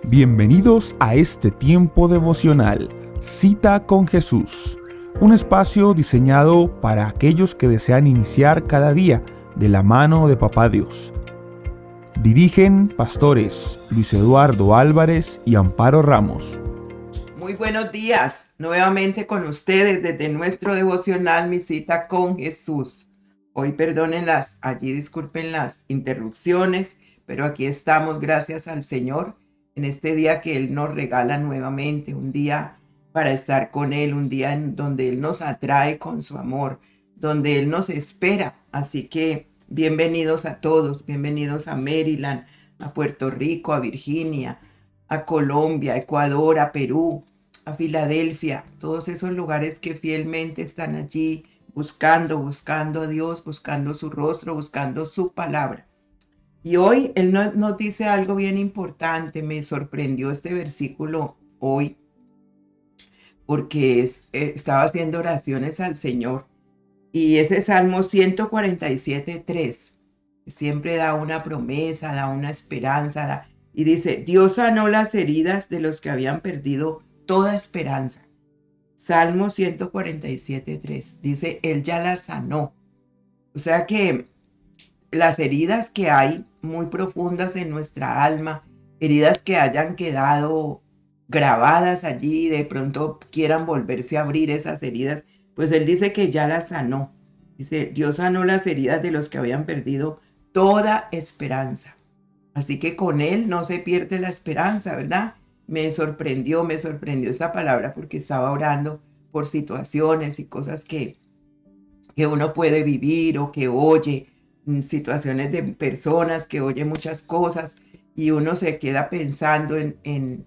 Bienvenidos a este tiempo devocional, Cita con Jesús, un espacio diseñado para aquellos que desean iniciar cada día de la mano de Papá Dios. Dirigen pastores Luis Eduardo Álvarez y Amparo Ramos. Muy buenos días, nuevamente con ustedes desde nuestro devocional Mi Cita con Jesús. Hoy disculpen las interrupciones, pero aquí estamos gracias al Señor en este día que Él nos regala nuevamente, un día para estar con Él, un día en donde Él nos atrae con su amor, donde Él nos espera. Así que bienvenidos a todos, bienvenidos a Maryland, a Puerto Rico, a Virginia, a Colombia, a Ecuador, a Perú, a Filadelfia, todos esos lugares que fielmente están allí buscando a Dios, buscando su rostro, buscando su palabra. Y hoy Él nos dice algo bien importante. Me sorprendió este versículo hoy porque estaba haciendo oraciones al Señor y ese Salmo 147:3 siempre da una promesa, da una esperanza, y dice: Dios sanó las heridas de los que habían perdido toda esperanza. Salmo 147:3 dice: Él ya las sanó. O sea que las heridas que hay muy profundas en nuestra alma, heridas que hayan quedado grabadas allí y de pronto quieran volverse a abrir esas heridas, pues Él dice que ya las sanó. Dice: Dios sanó las heridas de los que habían perdido toda esperanza. Así que con Él no se pierde la esperanza, ¿verdad? Me sorprendió esta palabra porque estaba orando por situaciones y cosas que uno puede vivir o que oye, situaciones de personas que oye muchas cosas y uno se queda pensando en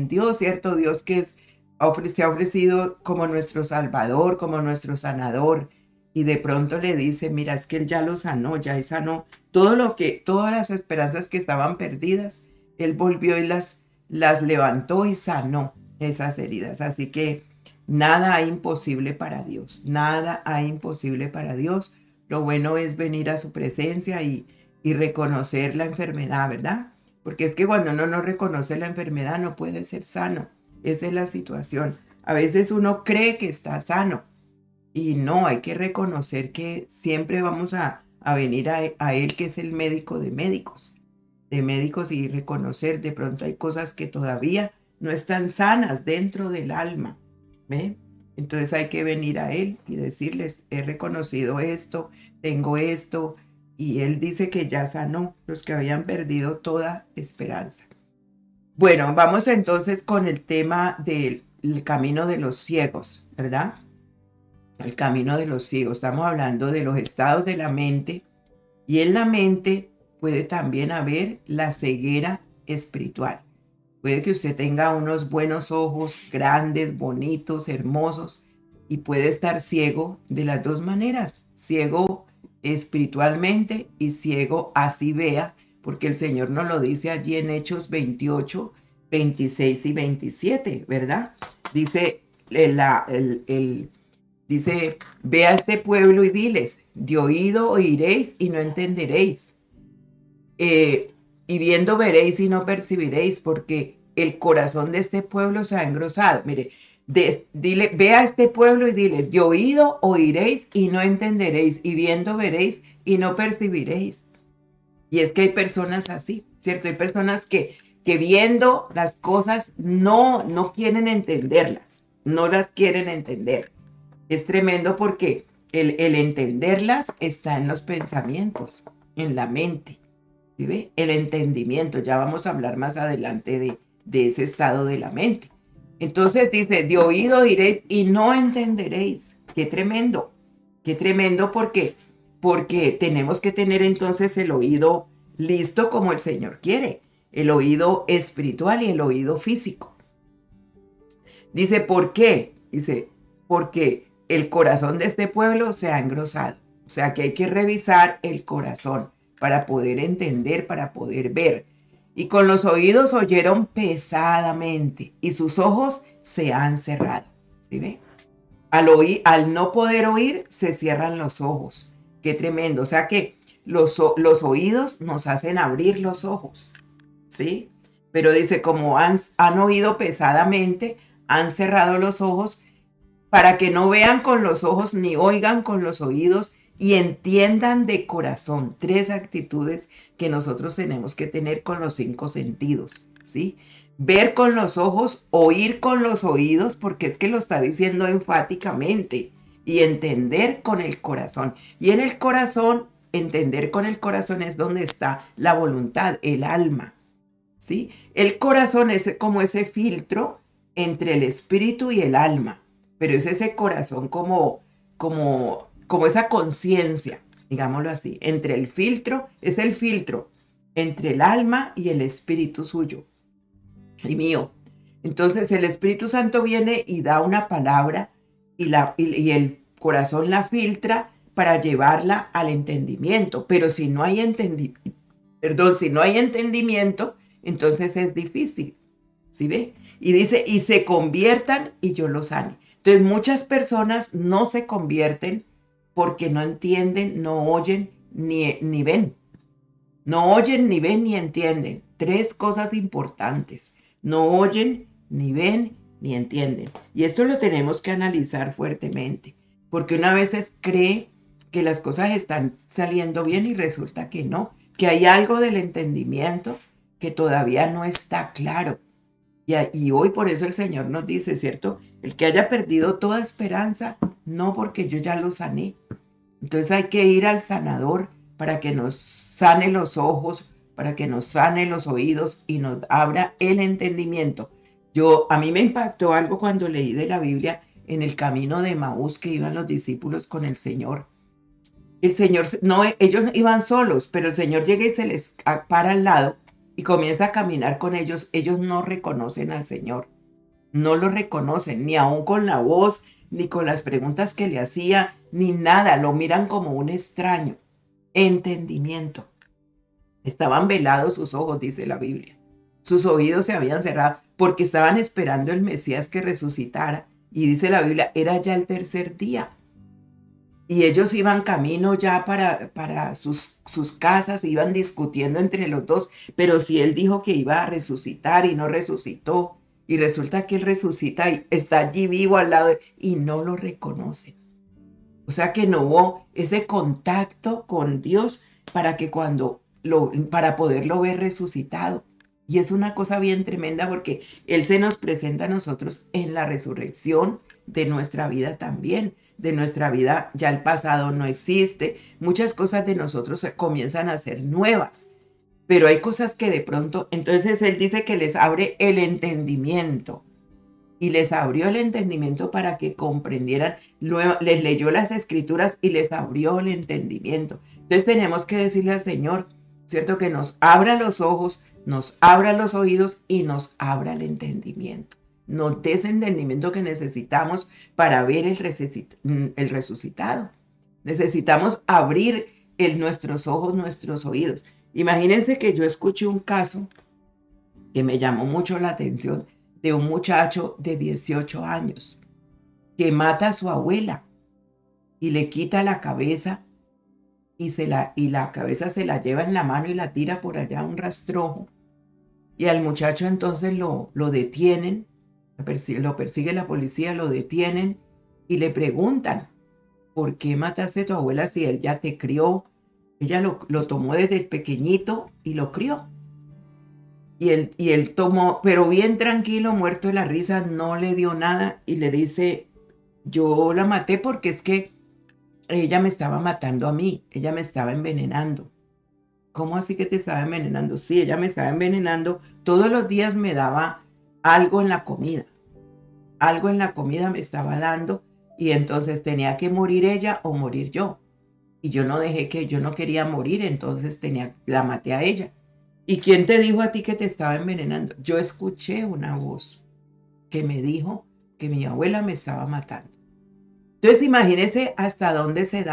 Dios, ¿cierto? Dios que se ha ofrecido como nuestro Salvador, como nuestro sanador, y de pronto le dice: mira, es que Él ya lo sanó, ya sanó todas las esperanzas que estaban perdidas. Él volvió y las levantó y sanó esas heridas. Así que nada hay imposible para Dios, nada hay imposible para Dios. Lo bueno es venir a su presencia y reconocer la enfermedad, ¿verdad? Porque es que cuando uno no reconoce la enfermedad no puede ser sano. Esa es la situación. A veces uno cree que está sano y no, hay que reconocer que siempre vamos a venir a Él, que es el médico de médicos, y reconocer de pronto hay cosas que todavía no están sanas dentro del alma. ¿Ve? Entonces hay que venir a Él y decirles: he reconocido esto, tengo esto, y Él dice que ya sanó los que habían perdido toda esperanza. Bueno, vamos entonces con el tema del camino de los ciegos, ¿verdad? El camino de los ciegos. Estamos hablando de los estados de la mente, y en la mente puede también haber la ceguera espiritual. Puede que usted tenga unos buenos ojos, grandes, bonitos, hermosos, y puede estar ciego de las dos maneras: ciego espiritualmente y ciego así vea, porque el Señor nos lo dice allí en Hechos 28, 26 y 27, ¿verdad? Dice, dice: ve a este pueblo y diles, de oído oiréis y no entenderéis. Y viendo veréis y no percibiréis, porque el corazón de este pueblo se ha engrosado. Mire, dile: ve a este pueblo y dile, de oído oiréis y no entenderéis, y viendo veréis y no percibiréis. Y es que hay personas así, ¿cierto? Hay personas que viendo las cosas no quieren entenderlas, no las quieren entender. Es tremendo porque el entenderlas está en los pensamientos, en la mente. ¿Sí ve? El entendimiento, ya vamos a hablar más adelante de ese estado de la mente. Entonces dice: de oído oiréis y no entenderéis. Qué tremendo, porque tenemos que tener entonces el oído listo como el Señor quiere, el oído espiritual y el oído físico. Dice: ¿por qué? Dice: porque el corazón de este pueblo se ha engrosado. O sea que hay que revisar el corazón para poder entender, para poder ver. Y con los oídos oyeron pesadamente y sus ojos se han cerrado. ¿Sí ve? Al no poder oír, se cierran los ojos. Qué tremendo. O sea que los oídos nos hacen abrir los ojos, ¿sí? Pero dice, como han oído pesadamente, han cerrado los ojos para que no vean con los ojos ni oigan con los oídos y entiendan de corazón. Tres actitudes que nosotros tenemos que tener con los cinco sentidos, ¿sí? Ver con los ojos, oír con los oídos, porque es que lo está diciendo enfáticamente, y entender con el corazón. Y en el corazón, entender con el corazón es donde está la voluntad, el alma, ¿sí? El corazón es como ese filtro entre el espíritu y el alma, pero es ese corazón como esa conciencia, digámoslo así, entre el filtro, es el filtro entre el alma y el espíritu suyo y mío. Entonces el Espíritu Santo viene y da una palabra y el corazón la filtra para llevarla al entendimiento, pero si no hay si no hay entendimiento, entonces es difícil, ¿sí ve? Y dice, y se conviertan y yo los sane. Entonces muchas personas no se convierten porque no entienden, no oyen ni ven. No oyen, ni ven, ni entienden. Tres cosas importantes. No oyen, ni ven, ni entienden. Y esto lo tenemos que analizar fuertemente, porque una vez cree que las cosas están saliendo bien y resulta que no, que hay algo del entendimiento que todavía no está claro. Y hoy por eso el Señor nos dice, ¿cierto? El que haya perdido toda esperanza, no, porque yo ya lo sané. Entonces hay que ir al sanador para que nos sane los ojos, para que nos sane los oídos y nos abra el entendimiento. A mí me impactó algo cuando leí de la Biblia en el camino de Maús que iban los discípulos con el Señor. El Señor, no, ellos iban solos, pero el Señor llega y se les para al lado y comienza a caminar con ellos. Ellos no reconocen al Señor, no lo reconocen, ni aún con la voz, ni con las preguntas que le hacía, ni nada, lo miran como un extraño. Entendimiento. Estaban velados sus ojos, dice la Biblia. Sus oídos se habían cerrado porque estaban esperando el Mesías que resucitara. Y dice la Biblia, era ya el tercer día. Y ellos iban camino ya para sus casas, iban discutiendo entre los dos, pero si él dijo que iba a resucitar y no resucitó, y resulta que él resucita y está allí vivo al lado y no lo reconocen. O sea que no hubo ese contacto con Dios para poderlo ver resucitado. Y es una cosa bien tremenda porque Él se nos presenta a nosotros en la resurrección de nuestra vida también. De nuestra vida ya el pasado no existe. Muchas cosas de nosotros comienzan a ser nuevas. Pero hay cosas que de pronto, entonces Él dice que les abre el entendimiento. Y les abrió el entendimiento para que comprendieran. Luego les leyó las escrituras y les abrió el entendimiento. Entonces tenemos que decirle al Señor, ¿cierto? Que nos abra los ojos, nos abra los oídos y nos abra el entendimiento. Nos dé ese entendimiento que necesitamos para ver el resucitado. Necesitamos abrir nuestros ojos, nuestros oídos. Imagínense que yo escuché un caso que me llamó mucho la atención de un muchacho de 18 años que mata a su abuela y le quita la cabeza y la cabeza se la lleva en la mano y la tira por allá a un rastrojo. Y al muchacho entonces lo detienen, lo persigue la policía, lo detienen y le preguntan, ¿por qué mataste a tu abuela si él ya te crió? Ella lo tomó desde pequeñito y lo crió. Y él tomó, pero bien tranquilo, muerto de la risa, no le dio nada y le dice, yo la maté porque es que ella me estaba matando a mí, ella me estaba envenenando. ¿Cómo así que te estaba envenenando? Sí, ella me estaba envenenando. Todos los días me daba algo en la comida. Algo en la comida me estaba dando y entonces tenía que morir ella o morir yo. Y yo no quería morir, entonces la maté a ella. ¿Y quién te dijo a ti que te estaba envenenando? Yo escuché una voz que me dijo que mi abuela me estaba matando. Entonces imagínese hasta dónde se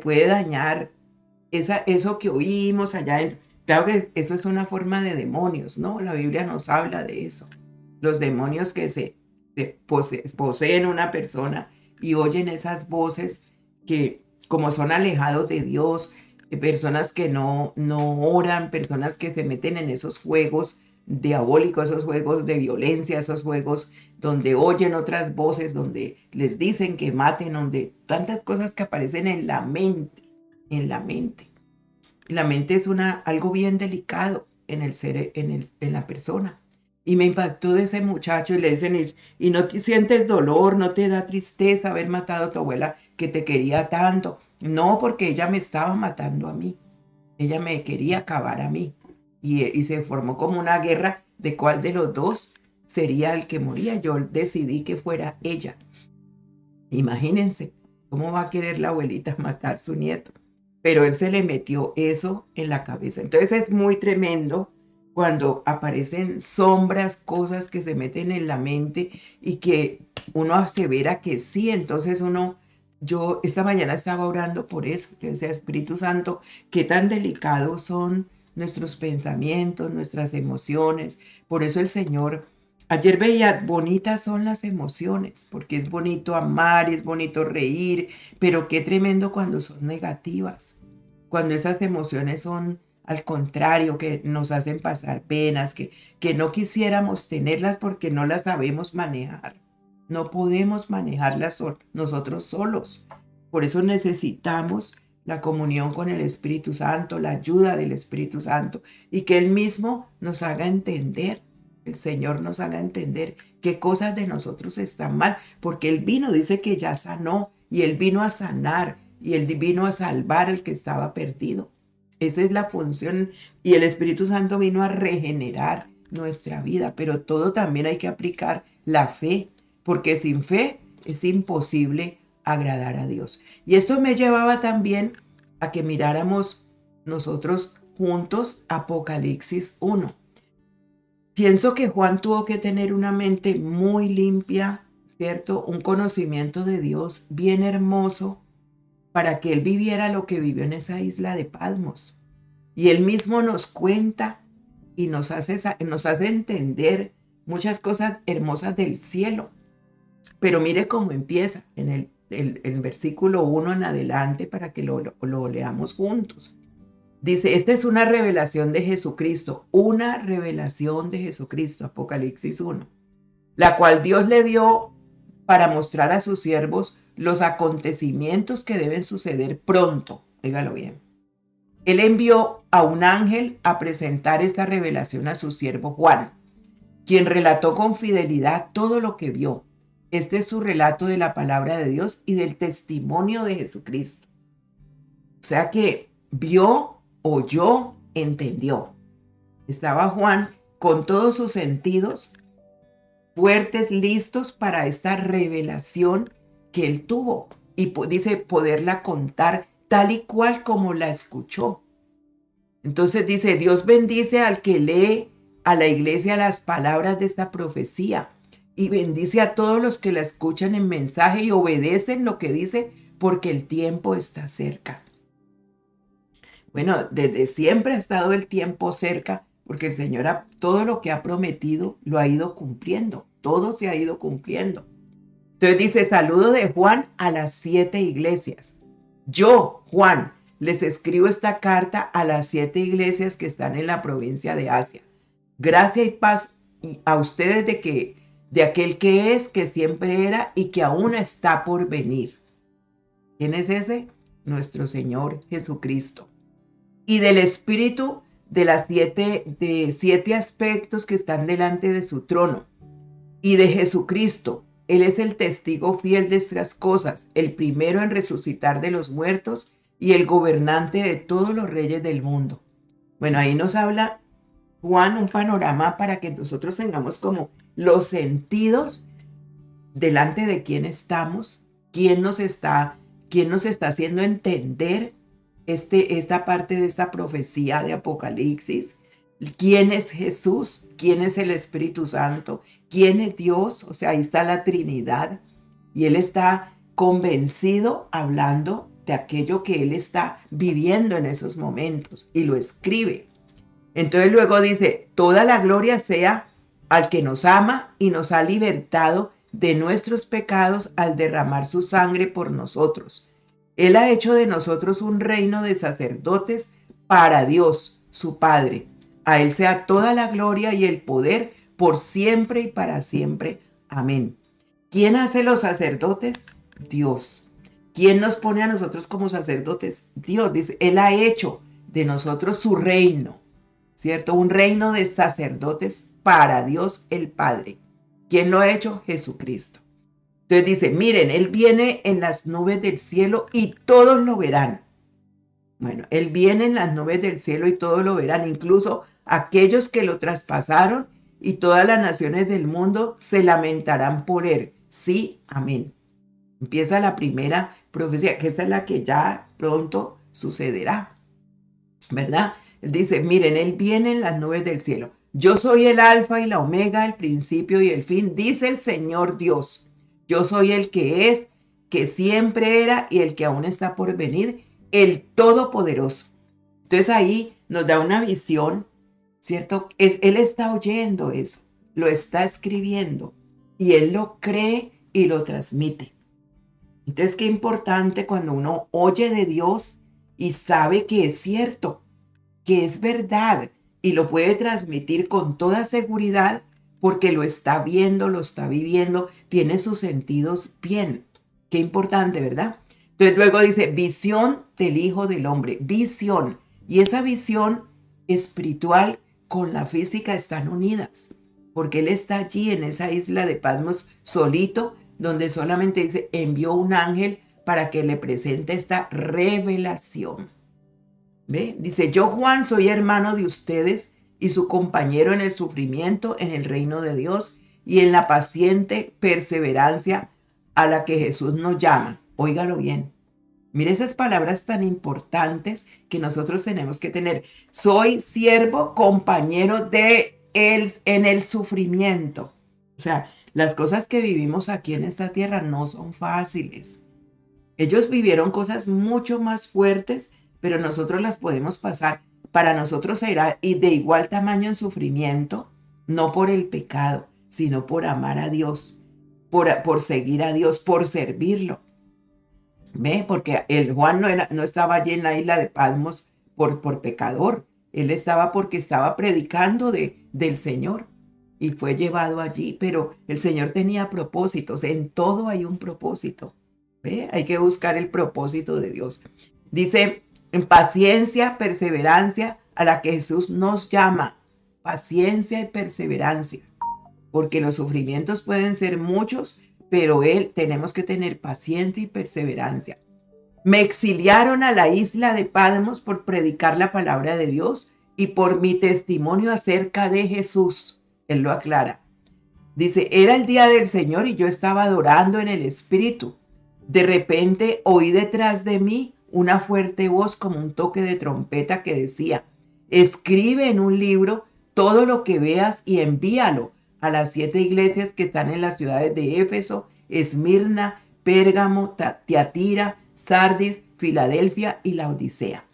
puede dañar eso que oímos allá adentro. Claro que eso es una forma de demonios, ¿no? La Biblia nos habla de eso. Los demonios que se poseen una persona y oyen esas voces que como son alejados de Dios, personas que no oran, personas que se meten en esos juegos diabólicos, esos juegos de violencia, esos juegos donde oyen otras voces, donde les dicen que maten, donde tantas cosas que aparecen en la mente, en la mente. La mente es algo bien delicado en el ser, en la persona. Y me impactó de ese muchacho y le dicen, y no te sientes dolor, no te da tristeza haber matado a tu abuela que te quería tanto. No, porque ella me estaba matando a mí. Ella me quería acabar a mí. Y se formó como una guerra de cuál de los dos sería el que moría. Yo decidí que fuera ella. Imagínense, ¿cómo va a querer la abuelita matar a su nieto? Pero él se le metió eso en la cabeza. Entonces es muy tremendo cuando aparecen sombras, cosas que se meten en la mente y que uno asevera que sí. Entonces yo esta mañana estaba orando por eso. Le decía, Espíritu Santo, qué tan delicados son nuestros pensamientos, nuestras emociones. Por eso el Señor, ayer veía, bonitas son las emociones, porque es bonito amar, es bonito reír, pero qué tremendo cuando son negativas, cuando esas emociones son al contrario, que nos hacen pasar penas, que no quisiéramos tenerlas porque no las sabemos manejar. No podemos manejarlas nosotros solos. Por eso necesitamos la comunión con el Espíritu Santo, la ayuda del Espíritu Santo y que Él mismo nos haga entender. El Señor nos haga entender qué cosas de nosotros están mal, porque Él vino, dice que ya sanó, y Él vino a sanar, y Él vino a salvar al que estaba perdido. Esa es la función, y el Espíritu Santo vino a regenerar nuestra vida, pero todo también hay que aplicar la fe, porque sin fe es imposible agradar a Dios. Y esto me llevaba también a que miráramos nosotros juntos Apocalipsis 1. Pienso que Juan tuvo que tener una mente muy limpia, ¿cierto? Un conocimiento de Dios bien hermoso para que él viviera lo que vivió en esa isla de Patmos. Y él mismo nos cuenta y nos hace entender muchas cosas hermosas del cielo. Pero mire cómo empieza en el versículo 1 en adelante para que lo leamos juntos. Dice, esta es una revelación de Jesucristo, una revelación de Jesucristo, Apocalipsis 1, la cual Dios le dio para mostrar a sus siervos los acontecimientos que deben suceder pronto. Óigalo bien. Él envió a un ángel a presentar esta revelación a su siervo Juan, quien relató con fidelidad todo lo que vio. Este es su relato de la palabra de Dios y del testimonio de Jesucristo. O sea que vio, oyó, entendió. Estaba Juan con todos sus sentidos fuertes, listos para esta revelación que él tuvo. Y dice poderla contar tal y cual como la escuchó. Entonces dice, Dios bendice al que lee a la iglesia las palabras de esta profecía y bendice a todos los que la escuchan en mensaje y obedecen lo que dice porque el tiempo está cerca. Bueno, desde siempre ha estado el tiempo cerca porque el Señor todo lo que ha prometido lo ha ido cumpliendo. Todo se ha ido cumpliendo. Entonces dice, saludo de Juan a las 7 iglesias. Yo, Juan, les escribo esta carta a las 7 iglesias que están en la provincia de Asia. Gracia y paz a ustedes de aquel que es, que siempre era y que aún está por venir. ¿Quién es ese? Nuestro Señor Jesucristo. Y del Espíritu de 7 aspectos que están delante de su trono. Y de Jesucristo. Él es el testigo fiel de estas cosas, el primero en resucitar de los muertos y el gobernante de todos los reyes del mundo. Bueno, ahí nos habla Juan un panorama para que nosotros tengamos como los sentidos delante de quién estamos, quién nos está haciendo entender esta parte de esta profecía de Apocalipsis. ¿Quién es Jesús? ¿Quién es el Espíritu Santo? ¿Quién es Dios? O sea, ahí está la Trinidad. Y Él está convencido hablando de aquello que Él está viviendo en esos momentos. Y lo escribe. Entonces luego dice, toda la gloria sea al que nos ama y nos ha libertado de nuestros pecados al derramar su sangre por nosotros. Él ha hecho de nosotros un reino de sacerdotes para Dios, su Padre. A Él sea toda la gloria y el poder por siempre y para siempre. Amén. ¿Quién hace los sacerdotes? Dios. ¿Quién nos pone a nosotros como sacerdotes? Dios. Dice, Él ha hecho de nosotros su reino, ¿cierto? Un reino de sacerdotes para Dios el Padre. ¿Quién lo ha hecho? Jesucristo. Entonces dice, miren, Él viene en las nubes del cielo y todos lo verán. Bueno, Él viene en las nubes del cielo y todos lo verán, incluso aquellos que lo traspasaron, y todas las naciones del mundo se lamentarán por Él. Sí, amén. Empieza la primera profecía, que esta es la que ya pronto sucederá, ¿verdad? Él dice, miren, Él viene en las nubes del cielo. Yo soy el alfa y la omega, el principio y el fin, dice el Señor Dios. Yo soy el que es, que siempre era y el que aún está por venir, el Todopoderoso. Entonces ahí nos da una visión, ¿cierto? Él está oyendo eso, lo está escribiendo y Él lo cree y lo transmite. Entonces, qué importante cuando uno oye de Dios y sabe que es cierto, que es verdad y lo puede transmitir con toda seguridad porque lo está viendo, lo está viviendo, tiene sus sentidos bien. Qué importante, ¿verdad? Entonces luego dice, visión del Hijo del Hombre, visión. Y esa visión espiritual con la física están unidas, porque Él está allí en esa isla de Patmos solito, donde solamente dice, envió un ángel para que le presente esta revelación. ¿Ve? Dice, yo Juan soy hermano de ustedes y su compañero en el sufrimiento, en el reino de Dios y en la paciente perseverancia a la que Jesús nos llama. Óigalo bien. Mire esas palabras tan importantes que nosotros tenemos que tener. Soy siervo, compañero de él en el sufrimiento. O sea, las cosas que vivimos aquí en esta tierra no son fáciles. Ellos vivieron cosas mucho más fuertes, pero nosotros las podemos pasar. Para nosotros será y de igual tamaño en sufrimiento, no por el pecado, sino por amar a Dios, por seguir a Dios, por servirlo. ¿Ve? Porque el Juan no estaba allí en la isla de Patmos por pecador. Él estaba porque estaba predicando del Señor y fue llevado allí. Pero el Señor tenía propósitos. En todo hay un propósito. ¿Ve? Hay que buscar el propósito de Dios. Dice, en paciencia, perseverancia, a la que Jesús nos llama. Paciencia y perseverancia. Porque los sufrimientos pueden ser muchos, pero tenemos que tener paciencia y perseverancia. Me exiliaron a la isla de Patmos por predicar la palabra de Dios y por mi testimonio acerca de Jesús. Él lo aclara. Dice, era el día del Señor y yo estaba adorando en el Espíritu. De repente oí detrás de mí una fuerte voz como un toque de trompeta que decía, escribe en un libro todo lo que veas y envíalo a las 7 iglesias que están en las ciudades de Éfeso, Esmirna, Pérgamo, Tiatira, Sardis, Filadelfia y la Odisea.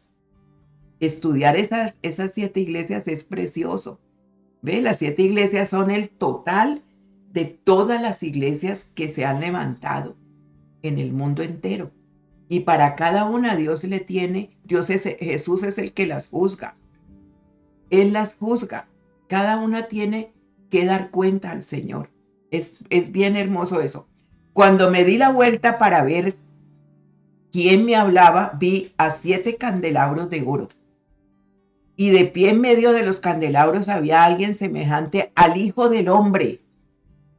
Estudiar esas 7 iglesias es precioso. ¿Ve? Las 7 iglesias son el total de todas las iglesias que se han levantado en el mundo entero. Y para cada una Jesús es el que las juzga. Él las juzga. Cada una tiene que dar cuenta al Señor. Es bien hermoso eso. Cuando me di la vuelta para ver quién me hablaba, vi a 7 candelabros de oro. Y de pie en medio de los candelabros había alguien semejante al Hijo del Hombre.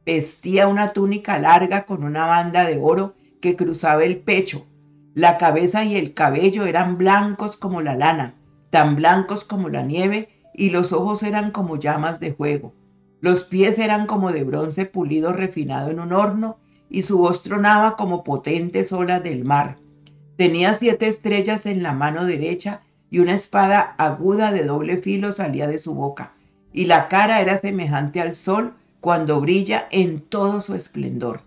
Vestía una túnica larga con una banda de oro que cruzaba el pecho. La cabeza y el cabello eran blancos como la lana, tan blancos como la nieve, y los ojos eran como llamas de fuego. Los pies eran como de bronce pulido refinado en un horno, y su voz tronaba como potentes olas del mar. Tenía 7 estrellas en la mano derecha, y una espada aguda de doble filo salía de su boca, y la cara era semejante al sol cuando brilla en todo su esplendor.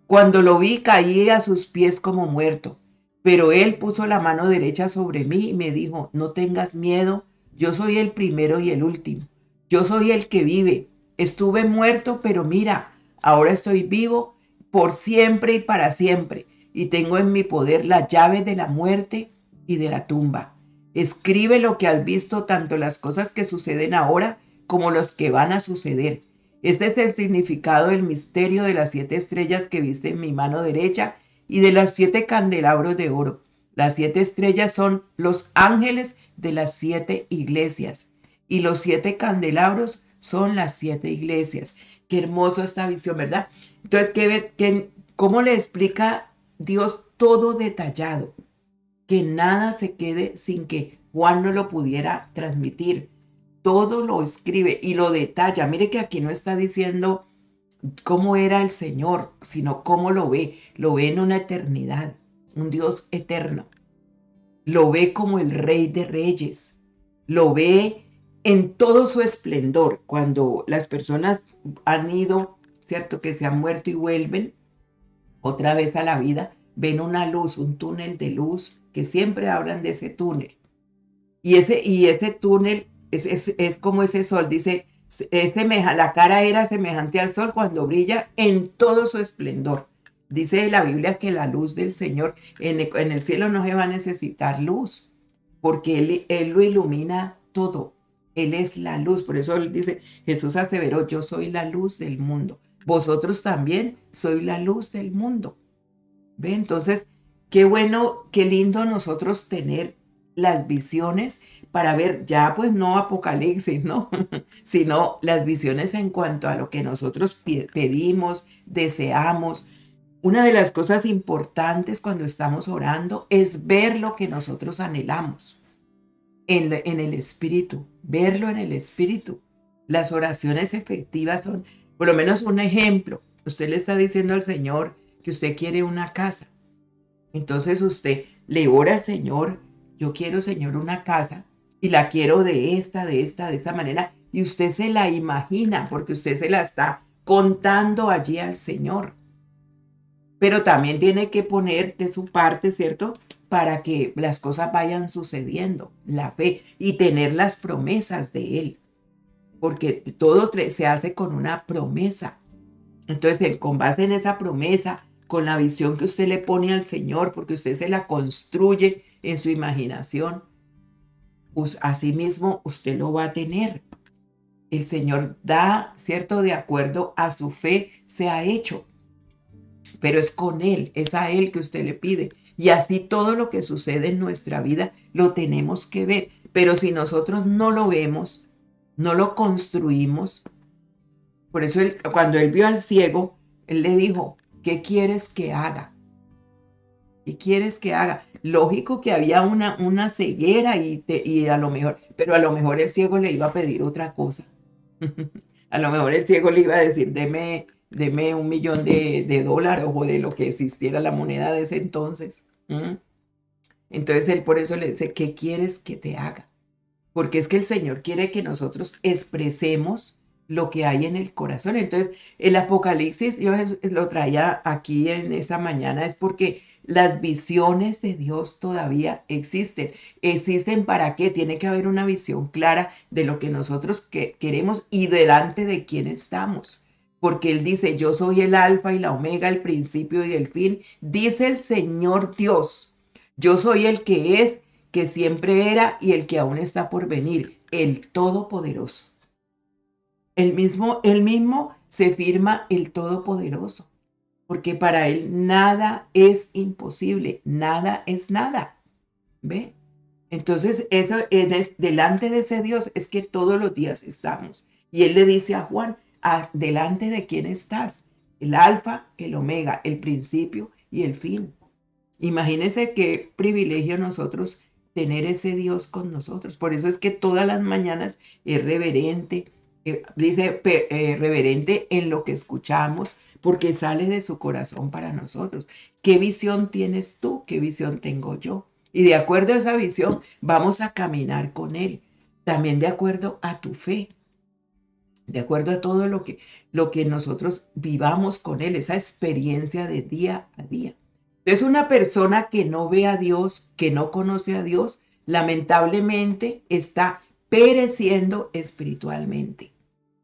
Cuando lo vi, caí a sus pies como muerto, pero él puso la mano derecha sobre mí y me dijo, no tengas miedo, yo soy el primero y el último. Yo soy el que vive. Estuve muerto, pero mira, ahora estoy vivo por siempre y para siempre, y tengo en mi poder las llaves de la muerte y de la tumba. Escribe lo que has visto, tanto las cosas que suceden ahora como los que van a suceder. Este es el significado del misterio de las 7 estrellas que viste en mi mano derecha y de los 7 candelabros de oro. Las 7 estrellas son los ángeles de las 7 iglesias y los 7 candelabros son las 7 iglesias. Qué hermoso esta visión, ¿verdad? Entonces, ¿cómo le explica Dios todo detallado? Que nada se quede sin que Juan no lo pudiera transmitir. Todo lo escribe y lo detalla. Mire que aquí no está diciendo cómo era el Señor, sino cómo lo ve. Lo ve en una eternidad, un Dios eterno. Lo ve como el Rey de Reyes. Lo ve en todo su esplendor. Cuando las personas han ido, ¿cierto? Que se han muerto y vuelven otra vez a la vida, ven una luz, un túnel de luz, que siempre hablan de ese túnel. Y ese túnel es como ese sol, dice, la cara era semejante al sol cuando brilla en todo su esplendor. Dice la Biblia que la luz del Señor, en el cielo no se va a necesitar luz, porque él lo ilumina todo. Él es la luz, por eso él dice, Jesús aseveró, yo soy la luz del mundo. Vosotros también sois la luz del mundo. ¿Ve? Entonces, qué bueno, qué lindo nosotros tener las visiones para ver ya pues no Apocalipsis, ¿no? Sino las visiones en cuanto a lo que nosotros pedimos, deseamos. Una de las cosas importantes cuando estamos orando es ver lo que nosotros anhelamos en el Espíritu, verlo en el Espíritu. Las oraciones efectivas son, por lo menos un ejemplo. Usted le está diciendo al Señor que usted quiere una casa. Entonces usted le ora al Señor, yo quiero, Señor, una casa y la quiero de esta manera. Y usted se la imagina porque usted se la está contando allí al Señor. Pero también tiene que poner de su parte, ¿cierto? Para que las cosas vayan sucediendo, la fe y tener las promesas de Él. Porque todo se hace con una promesa. Entonces, con base en esa promesa, con la visión que usted le pone al Señor, porque usted se la construye en su imaginación, pues así mismo usted lo va a tener. El Señor da, ¿cierto? De acuerdo a su fe se ha hecho, pero es con Él, es a Él que usted le pide. Y así todo lo que sucede en nuestra vida lo tenemos que ver. Pero si nosotros no lo vemos, no lo construimos, por eso cuando él vio al ciego, él le dijo, ¿qué quieres que haga? ¿Qué quieres que haga? Lógico que había una ceguera y a lo mejor, pero a lo mejor el ciego le iba a pedir otra cosa. A lo mejor el ciego le iba a decir, deme $1,000,000 de dólares o de lo que existiera la moneda de ese entonces. Entonces él por eso le dice, ¿qué quieres que te haga? Porque es que el Señor quiere que nosotros expresemos lo que hay en el corazón. Entonces, el Apocalipsis, yo lo traía aquí en esta mañana, es porque las visiones de Dios todavía existen. ¿Existen para qué? Tiene que haber una visión clara de lo que nosotros queremos y delante de quién estamos. Porque Él dice, yo soy el alfa y la omega, el principio y el fin. Dice el Señor Dios, yo soy el que siempre era y el que aún está por venir, el Todopoderoso. Él mismo se firma el Todopoderoso, porque para Él nada es imposible, nada es nada. ¿Ve? Entonces, eso delante de ese Dios es que todos los días estamos. Y Él le dice a Juan, delante de quién estás, el alfa, el omega, el principio y el fin. Imagínense qué privilegio nosotros tener ese Dios con nosotros. Por eso es que todas las mañanas es reverente, reverente en lo que escuchamos, porque sale de su corazón para nosotros. ¿Qué visión tienes tú? ¿Qué visión tengo yo? Y de acuerdo a esa visión, vamos a caminar con Él. También de acuerdo a tu fe, de acuerdo a todo lo que nosotros vivamos con Él, esa experiencia de día a día. Entonces, una persona que no ve a Dios, que no conoce a Dios, lamentablemente está pereciendo espiritualmente.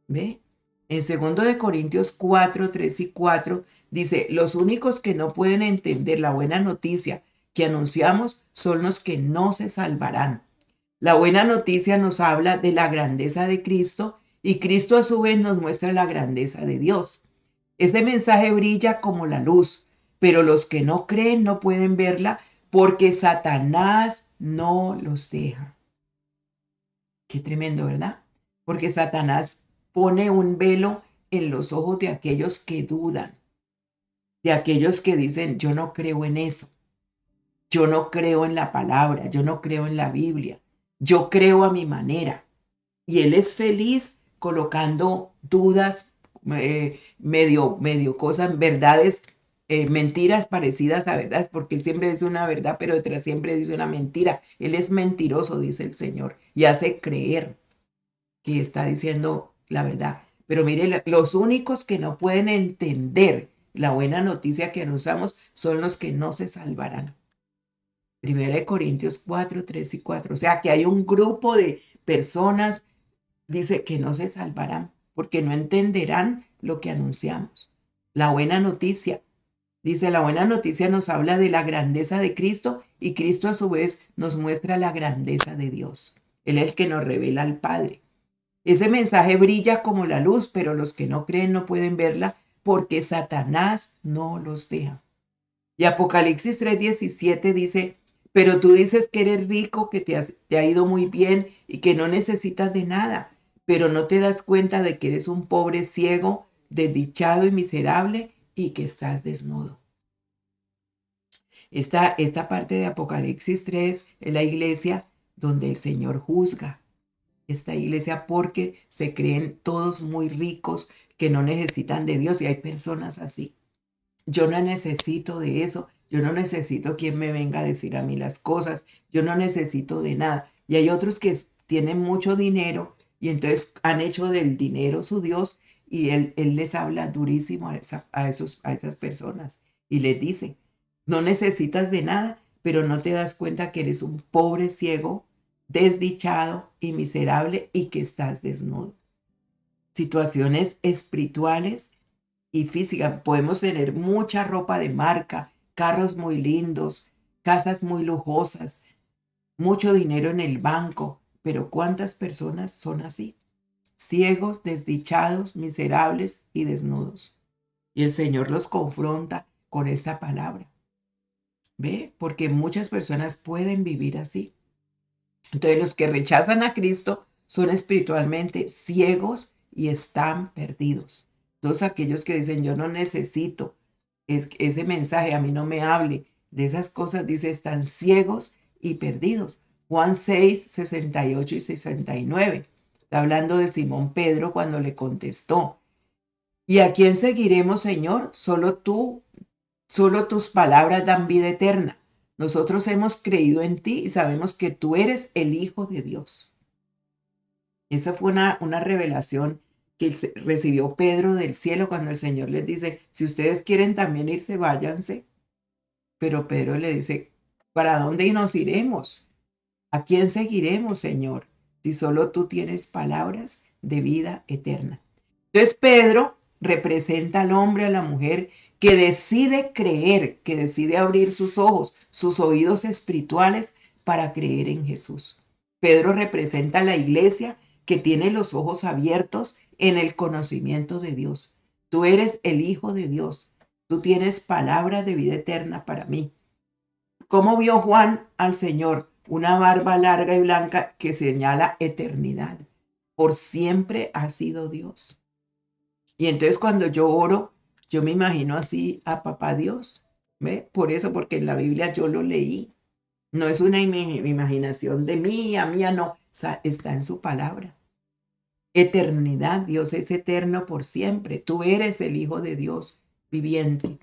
¿Ve? En 2 Corintios 4, 3 y 4 dice, los únicos que no pueden entender la buena noticia que anunciamos son los que no se salvarán. La buena noticia nos habla de la grandeza de Cristo y Cristo a su vez nos muestra la grandeza de Dios. Ese mensaje brilla como la luz, pero los que no creen no pueden verla porque Satanás no los deja. Qué tremendo, ¿verdad? Porque Satanás pone un velo en los ojos de aquellos que dudan, de aquellos que dicen, yo no creo en eso, yo no creo en la palabra, yo no creo en la Biblia, yo creo a mi manera. Y él es feliz colocando dudas, medio cosas, verdades, mentiras parecidas a verdades, porque él siempre dice una verdad, pero detrás siempre dice una mentira. Él es mentiroso, dice el Señor, y hace creer que está diciendo la verdad. Pero mire, los únicos que no pueden entender la buena noticia que anunciamos son los que no se salvarán. Primera de Corintios 4, 3 y 4. O sea que hay un grupo de personas, dice, que no se salvarán porque no entenderán lo que anunciamos. La buena noticia. Dice, la buena noticia nos habla de la grandeza de Cristo y Cristo a su vez nos muestra la grandeza de Dios. Él es el que nos revela al Padre. Ese mensaje brilla como la luz, pero los que no creen no pueden verla porque Satanás no los deja. Y Apocalipsis 3:17 dice, pero tú dices que eres rico, que te ha ido muy bien y que no necesitas de nada, pero no te das cuenta de que eres un pobre ciego, desdichado y miserable y que estás desnudo. Esta parte de Apocalipsis 3 es la iglesia donde el Señor juzga. Esta iglesia porque se creen todos muy ricos que no necesitan de Dios y hay personas así. Yo no necesito de eso, yo no necesito quien me venga a decir a mí las cosas, yo no necesito de nada. Y hay otros que tienen mucho dinero y entonces han hecho del dinero su Dios y él les habla durísimo a esas personas y les dice, no necesitas de nada, pero no te das cuenta que eres un pobre ciego, desdichado y miserable y que estás desnudo. Situaciones espirituales y física. Podemos tener mucha ropa de marca, carros muy lindos, casas muy lujosas, mucho dinero en el banco, pero ¿cuántas personas son así? Ciegos, desdichados, miserables y desnudos. Y el Señor los confronta con esta palabra. ¿Ve? Porque muchas personas pueden vivir así. Entonces los que rechazan a Cristo son espiritualmente ciegos y están perdidos. Todos aquellos que dicen yo no necesito ese mensaje, a mí no me hable de esas cosas, dice, están ciegos y perdidos. Juan 6, 68 y 69. Está hablando de Simón Pedro cuando le contestó. ¿Y a quién seguiremos, Señor? Solo tus palabras dan vida eterna. Nosotros hemos creído en ti y sabemos que tú eres el Hijo de Dios. Esa fue una revelación que recibió Pedro del cielo cuando el Señor les dice, si ustedes quieren también irse, váyanse. Pero Pedro le dice, ¿para dónde nos iremos? ¿A quién seguiremos, Señor? Si solo tú tienes palabras de vida eterna. Entonces Pedro representa al hombre, a la mujer que decide creer, que decide abrir sus ojos, sus oídos espirituales para creer en Jesús. Pedro representa a la iglesia que tiene los ojos abiertos en el conocimiento de Dios. Tú eres el Hijo de Dios. Tú tienes palabras de vida eterna para mí. ¿Cómo vio Juan al Señor? Una barba larga y blanca que señala eternidad. Por siempre ha sido Dios. Y entonces cuando yo oro, yo me imagino así a papá Dios. ¿Ve? Por eso, porque en la Biblia yo lo leí. No es una imaginación de mía, no. Está en su palabra. Eternidad, Dios es eterno por siempre. Tú eres el Hijo de Dios viviente.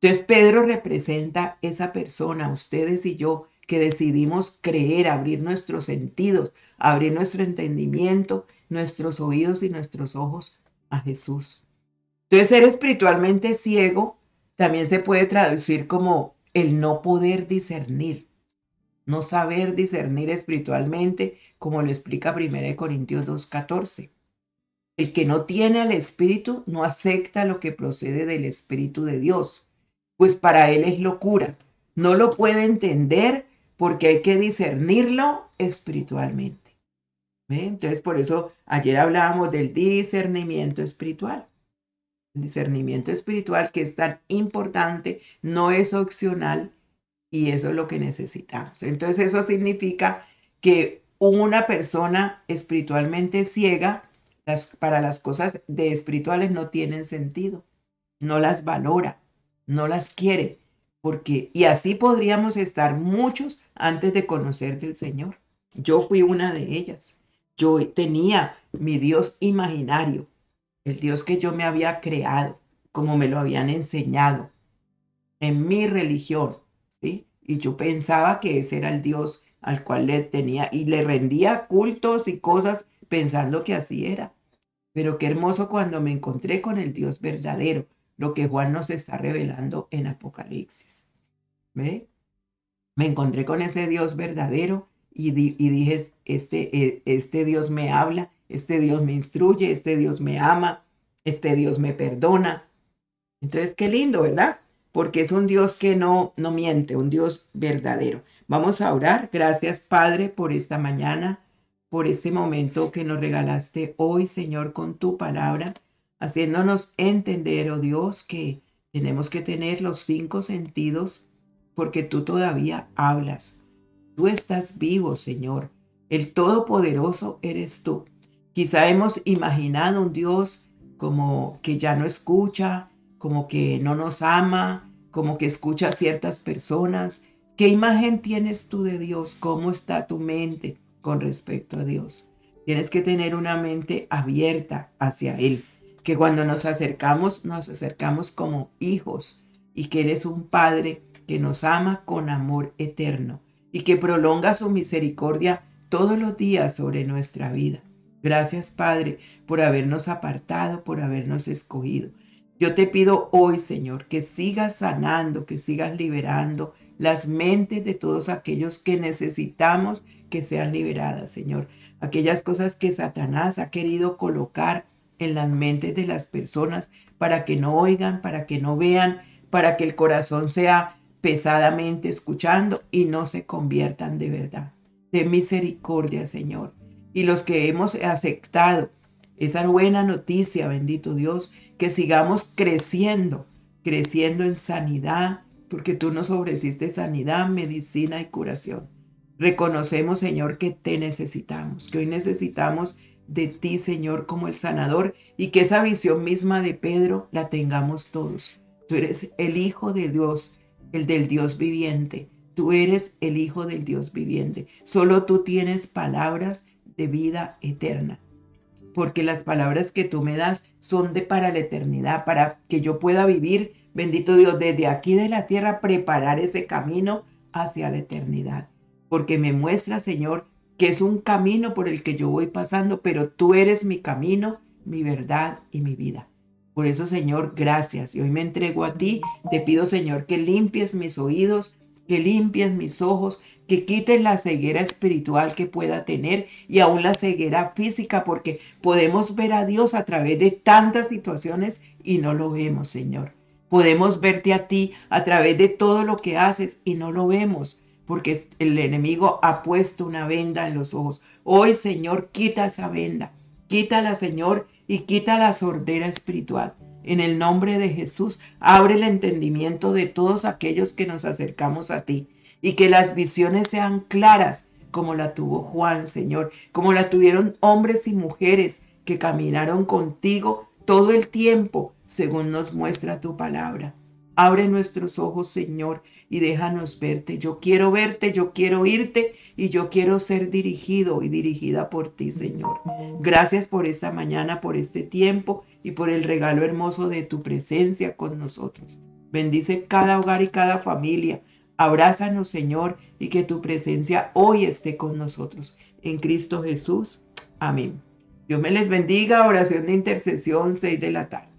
Entonces Pedro representa esa persona, ustedes y yo, que decidimos creer, abrir nuestros sentidos, abrir nuestro entendimiento, nuestros oídos y nuestros ojos a Jesús. Entonces, ser espiritualmente ciego también se puede traducir como el no poder discernir, no saber discernir espiritualmente, como lo explica 1 Corintios 2:14. El que no tiene al Espíritu no acepta lo que procede del Espíritu de Dios, pues para él es locura. No lo puede entender porque hay que discernirlo espiritualmente. ¿Ve? Entonces, por eso ayer hablábamos del discernimiento espiritual. El discernimiento espiritual, que es tan importante, no es opcional, y eso es lo que necesitamos. Entonces, eso significa que una persona espiritualmente ciega, para las cosas de espirituales no tienen sentido, no las valora, no las quiere, y así podríamos estar muchos antes de conocer del Señor. Yo fui una de ellas. Yo tenía mi Dios imaginario, el Dios que yo me había creado, como me lo habían enseñado en mi religión, ¿sí? Y yo pensaba que ese era el Dios al cual le tenía y le rendía cultos y cosas pensando que así era. Pero qué hermoso cuando me encontré con el Dios verdadero, lo que Juan nos está revelando en Apocalipsis. ¿Ve? Me encontré con ese Dios verdadero y dije, este Dios me habla, este Dios me instruye, este Dios me ama, este Dios me perdona. Entonces, qué lindo, ¿verdad? Porque es un Dios que no miente, un Dios verdadero. Vamos a orar. Gracias, Padre, por esta mañana, por este momento que nos regalaste hoy, Señor, con tu palabra, haciéndonos entender, oh Dios, que tenemos que tener los 5 sentidos, porque tú todavía hablas. Tú estás vivo, Señor. El Todopoderoso eres tú. Quizá hemos imaginado un Dios como que ya no escucha, como que no nos ama, como que escucha a ciertas personas. ¿Qué imagen tienes tú de Dios? ¿Cómo está tu mente con respecto a Dios? Tienes que tener una mente abierta hacia Él, que cuando nos acercamos como hijos y que eres un Padre que nos ama con amor eterno y que prolonga su misericordia todos los días sobre nuestra vida. Gracias, Padre, por habernos apartado, por habernos escogido. Yo te pido hoy, Señor, que sigas sanando, que sigas liberando las mentes de todos aquellos que necesitamos que sean liberadas, Señor. Aquellas cosas que Satanás ha querido colocar en las mentes de las personas para que no oigan, para que no vean, para que el corazón sea pesadamente escuchando y no se conviertan de verdad. De misericordia, Señor. Y los que hemos aceptado esa buena noticia, bendito Dios, que sigamos creciendo en sanidad, porque tú nos ofreciste sanidad, medicina y curación. Reconocemos, Señor, que te necesitamos, que hoy necesitamos de ti, Señor, como el sanador, y que esa visión misma de Pedro la tengamos todos. Tú eres el Hijo de Dios, el del Dios viviente. Tú eres el Hijo del Dios viviente. Solo tú tienes palabras de vida eterna, porque las palabras que tú me das son para la eternidad, para que yo pueda vivir, bendito Dios, desde aquí de la tierra, preparar ese camino hacia la eternidad, porque me muestra, Señor, que es un camino por el que yo voy pasando, pero tú eres mi camino, mi verdad y mi vida. Por eso, Señor, gracias. Y hoy me entrego a ti. Te pido, Señor, que limpies mis oídos, que limpies mis ojos, que quites la ceguera espiritual que pueda tener y aún la ceguera física, porque podemos ver a Dios a través de tantas situaciones y no lo vemos, Señor. Podemos verte a ti a través de todo lo que haces y no lo vemos, porque el enemigo ha puesto una venda en los ojos. Hoy, Señor, quita esa venda. Quítala, Señor, y quita la sordera espiritual. En el nombre de Jesús, abre el entendimiento de todos aquellos que nos acercamos a ti y que las visiones sean claras como la tuvo Juan, Señor, como la tuvieron hombres y mujeres que caminaron contigo todo el tiempo, según nos muestra tu palabra. Abre nuestros ojos, Señor, y déjanos verte. Yo quiero verte, yo quiero oírte y yo quiero ser dirigido y dirigida por ti, Señor. Gracias por esta mañana, por este tiempo y por el regalo hermoso de tu presencia con nosotros. Bendice cada hogar y cada familia. Abrázanos, Señor, y que tu presencia hoy esté con nosotros. En Cristo Jesús. Amén. Dios me les bendiga. Oración de intercesión, 6 de la tarde.